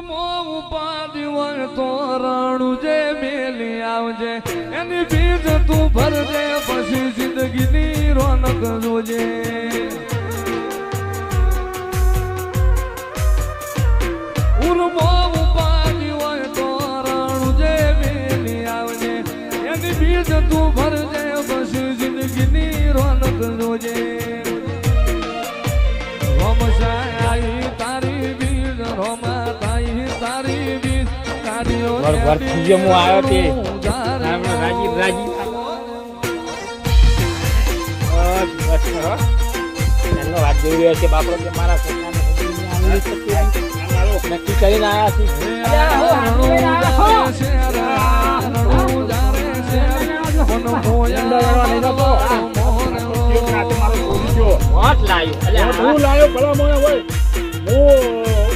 ઉપાડી હોય તો રાણું જે મેલી આવજે એની બીજ તું ભરજે પછી જિંદગીની રોનક જોજે ઉપાડી હોય તો રાણું જે મેલી આવજે એની બીજ તું ભરજે પછી જિંદગીની રોનક જોજે રોમસાઈ તારી બીજ રોમા તાઈ તારી બીજ તારીઓ વર્ષથી હું આવ્યો તે રાજી રાજી એનો વાત જોઈ રહ્યો છે બાપરો કે મારા છોકરાને નક્કી કરીને આવ્યા છે લાયો ભલા મને હોય